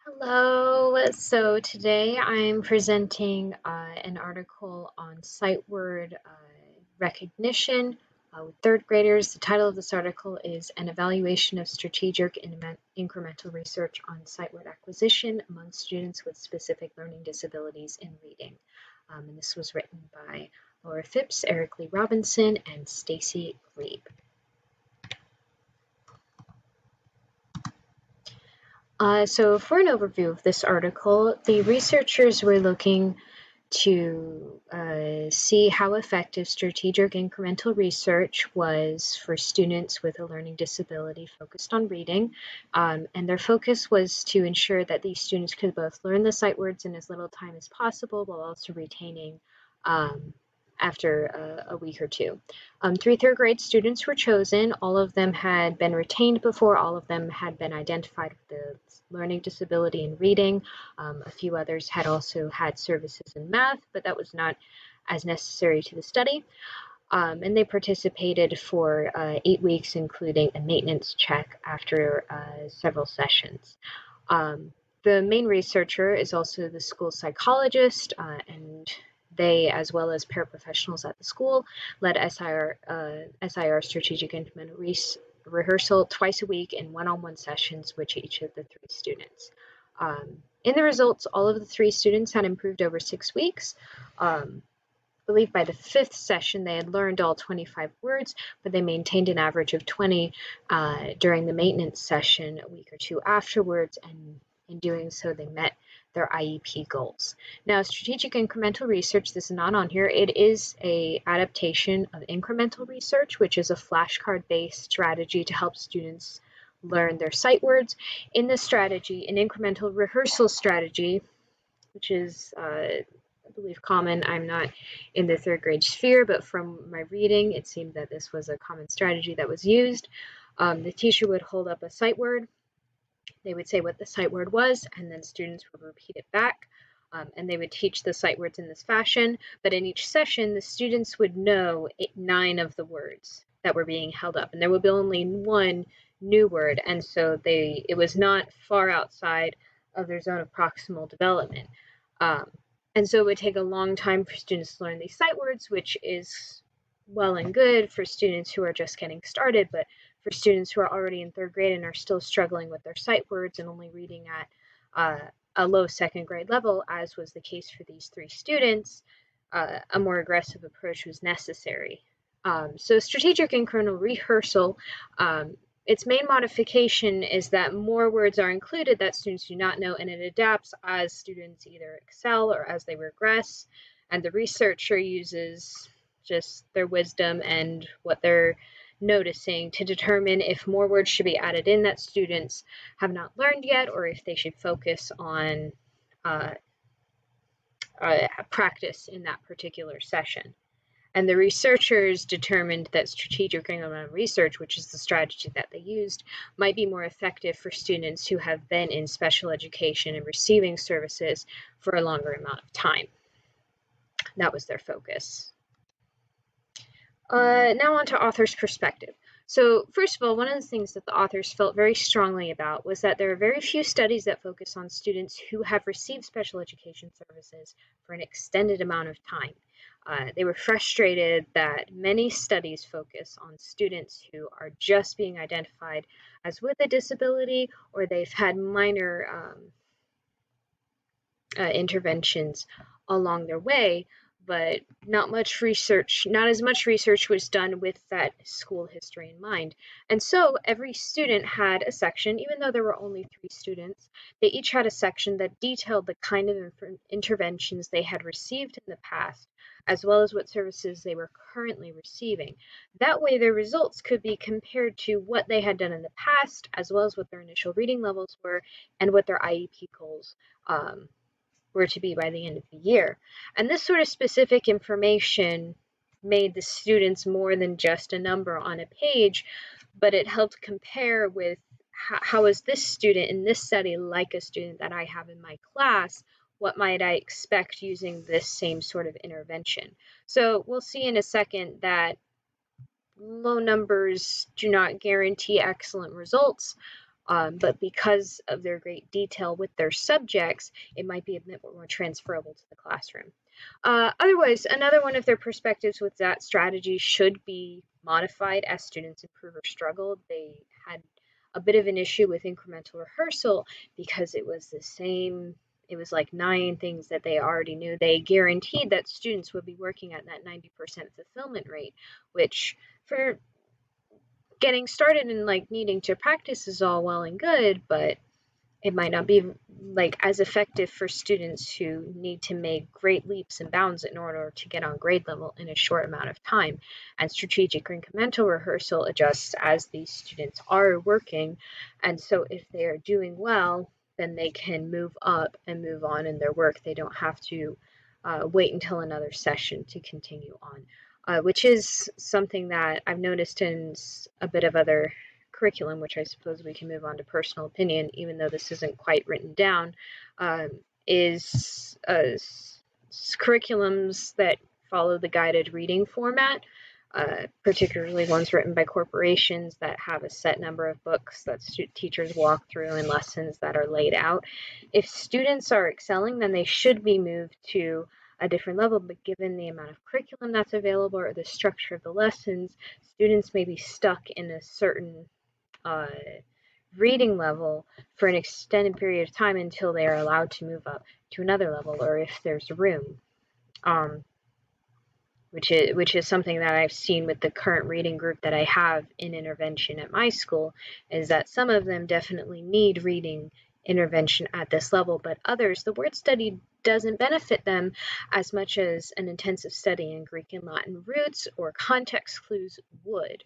Hello. So today I'm presenting an article on sight word recognition with third graders. The title of this article is An Evaluation of Strategic Incremental Research on Sight Word Acquisition Among Students with Specific Learning Disabilities in Reading. And this was written by Laura Phipps, Eric Lee Robinson, and Stacy Reeb. So for an overview of this article, the researchers were looking to see how effective strategic incremental research was for students with a learning disability focused on reading. And their focus was to ensure that these students could both learn the sight words in as little time as possible while also retaining after a week or two. Three third grade students were chosen. All of them had been retained before. All of them had been identified with the learning disability in reading. A few others had also had services in math, but that was not as necessary to the study. And they participated for 8 weeks, including a maintenance check after several sessions. The main researcher is also the school psychologist, and they, as well as paraprofessionals at the school, led SIR strategic incremental rehearsal twice a week in one-on-one sessions with each of the three students. In the results, all of the three students had improved over 6 weeks. I believe by the fifth session they had learned all 25 words, but they maintained an average of 20 during the maintenance session a week or two afterwards, and in doing so they met their IEP goals. Now, strategic incremental research, this is not on here, it is an adaptation of incremental research, which is a flashcard-based strategy to help students learn their sight words. In this strategy, an incremental rehearsal strategy, which is I believe common. I'm not in the third grade sphere, but from my reading, it seemed that this was a common strategy that was used. The teacher would hold up a sight word. They would say what the sight word was, and then students would repeat it back. And they would teach the sight words in this fashion. But in each session, the students would know 9 of the words that were being held up, and there would be only one new word, and so it was not far outside of their zone of proximal development. And so it would take a long time for students to learn these sight words, which is well and good for students who are just getting started, but for students who are already in third grade and are still struggling with their sight words and only reading at a low second grade level, as was the case for these three students, a more aggressive approach was necessary. So strategic incremental rehearsal, its main modification is that more words are included that students do not know, and it adapts as students either excel or as they regress. And the researcher uses just their wisdom and what they're noticing to determine if more words should be added in that students have not learned yet, or if they should focus on practice in that particular session. And the researchers determined that strategic incremental research, which is the strategy that they used, might be more effective for students who have been in special education and receiving services for a longer amount of time. That was their focus. Now on to author's perspective. So first of all, one of the things that the authors felt very strongly about was that there are very few studies that focus on students who have received special education services for an extended amount of time. They were frustrated that many studies focus on students who are just being identified as with a disability, or they've had minor interventions along their way, but not as much research was done with that school history in mind. And so every student had a section, even though there were only 3 students, they each had a section that detailed the kind of interventions they had received in the past, as well as what services they were currently receiving. That way their results could be compared to what they had done in the past, as well as what their initial reading levels were, and what their IEP goals were to be by the end of the year. And this sort of specific information made the students more than just a number on a page, but it helped compare with how is this student in this study like a student that I have in my class? What might I expect using this same sort of intervention? So we'll see in a second that low numbers do not guarantee excellent results. but because of their great detail with their subjects, it might be a bit more transferable to the classroom. Otherwise, another one of their perspectives with that strategy should be modified as students improve or struggle. They had a bit of an issue with incremental rehearsal because it was the same. It was like 9 things that they already knew. They guaranteed that students would be working at that 90% fulfillment rate, which for getting started and like needing to practice is all well and good, but it might not be like as effective for students who need to make great leaps and bounds in order to get on grade level in a short amount of time. And strategic incremental rehearsal adjusts as these students are working. And so if they are doing well, then they can move up and move on in their work. They don't have to wait until another session to continue on. Which is something that I've noticed in a bit of other curriculum, which I suppose we can move on to personal opinion, even though this isn't quite written down, is curriculums that follow the guided reading format, particularly ones written by corporations that have a set number of books that teachers walk through and lessons that are laid out. If students are excelling, then they should be moved to a different level, but given the amount of curriculum that's available or the structure of the lessons, students may be stuck in a certain reading level for an extended period of time until they are allowed to move up to another level, or if there's room, which is something that I've seen with the current reading group that I have in intervention at my school, is that some of them definitely need reading intervention at this level, but others, the word study doesn't benefit them as much as an intensive study in Greek and Latin roots or context clues would.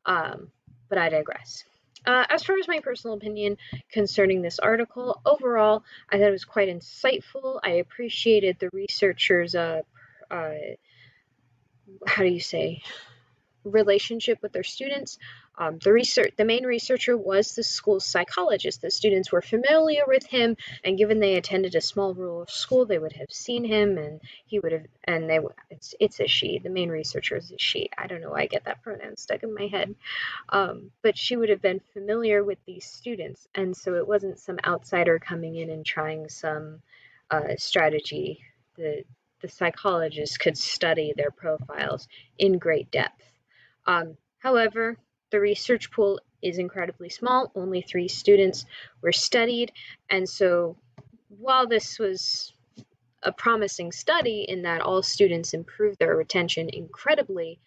But I digress. As far as my personal opinion concerning this article, overall, I thought it was quite insightful. I appreciated the researchers' how do you say, relationship with their students. The main researcher was the school's psychologist. The students were familiar with him, and given they attended a small rural school, they would have seen him, and he would have. And it's a she. The main researcher is a she. I don't know why I get that pronoun stuck in my head, but she would have been familiar with these students, and so it wasn't some outsider coming in and trying some strategy. The psychologist could study their profiles in great depth. However, the research pool is incredibly small. Only 3 students were studied, and so while this was a promising study in that all students improved their retention incredibly,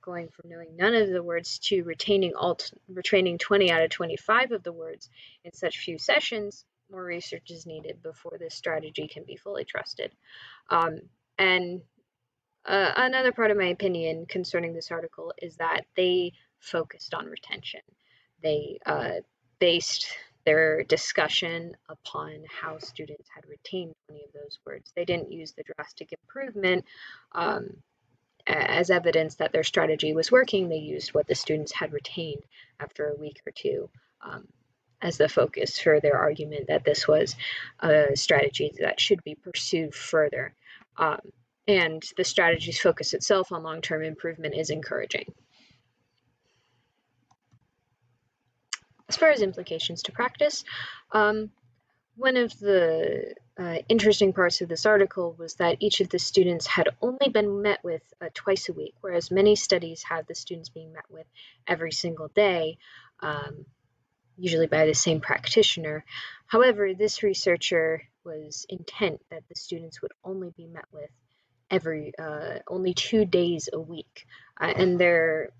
going from knowing none of the words to retaining 20 out of 25 of the words in such few sessions, more research is needed before this strategy can be fully trusted. And another part of my opinion concerning this article is that they focused on retention. They based their discussion upon how students had retained 20 of those words. They didn't use the drastic improvement as evidence that their strategy was working. They used what the students had retained after a week or two as the focus for their argument that this was a strategy that should be pursued further. And the strategy's focus itself on long-term improvement is encouraging. As far as implications to practice, one of the interesting parts of this article was that each of the students had only been met with twice a week, whereas many studies have the students being met with every single day, usually by the same practitioner. However, this researcher was intent that the students would only be met with only 2 days a week, and their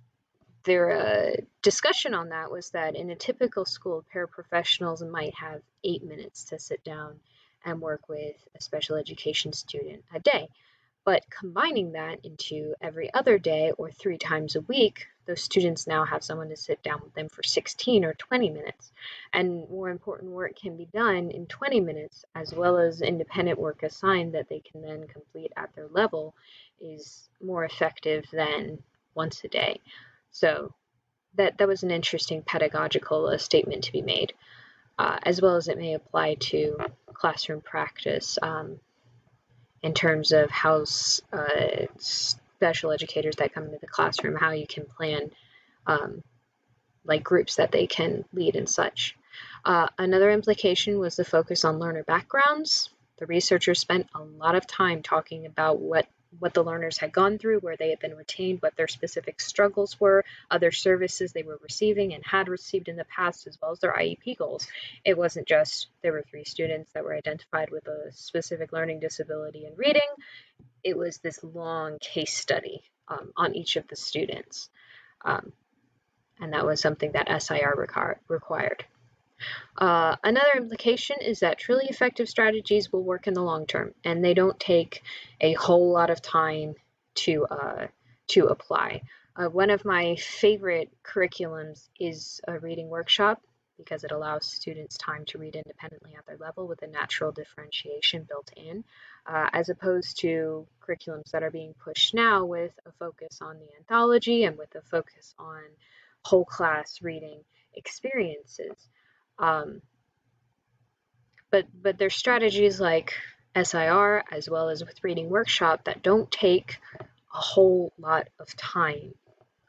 discussion on that was that in a typical school, paraprofessionals might have 8 minutes to sit down and work with a special education student a day. But combining that into every other day or 3 times a week, those students now have someone to sit down with them for 16 or 20 minutes. And more important work can be done in 20 minutes, as well as independent work assigned that they can then complete at their level is more effective than once a day. So that was an interesting pedagogical statement to be made, as well as it may apply to classroom practice in terms of how special educators that come into the classroom, how you can plan like groups that they can lead and such. Another implication was the focus on learner backgrounds. The researchers spent a lot of time talking about what the learners had gone through, where they had been retained, what their specific struggles were, other services they were receiving and had received in the past, as well as their IEP goals. It wasn't just there were 3 students that were identified with a specific learning disability in reading. It was this long case study on each of the students. And that was something that SIR required. Another implication is that truly effective strategies will work in the long term, and they don't take a whole lot of time to apply. One of my favorite curriculums is a reading workshop because it allows students time to read independently at their level with a natural differentiation built in, as opposed to curriculums that are being pushed now with a focus on the anthology and with a focus on whole class reading experiences. But there's strategies like SIR as well as with Reading Workshop that don't take a whole lot of time.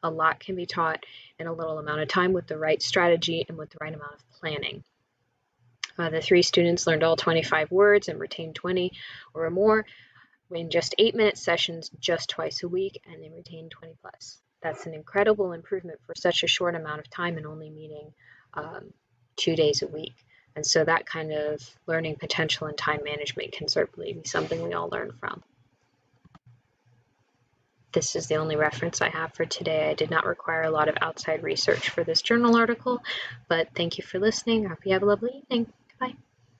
A lot can be taught in a little amount of time with the right strategy and with the right amount of planning. The 3 students learned all 25 words and retained 20 or more in just 8-minute sessions just twice a week, and they retained 20 plus. That's an incredible improvement for such a short amount of time and only meeting 2 days a week. And so that kind of learning potential and time management can certainly be something we all learn from. This is the only reference I have for today. I did not require a lot of outside research for this journal article, but thank you for listening. I hope you have a lovely evening. Goodbye.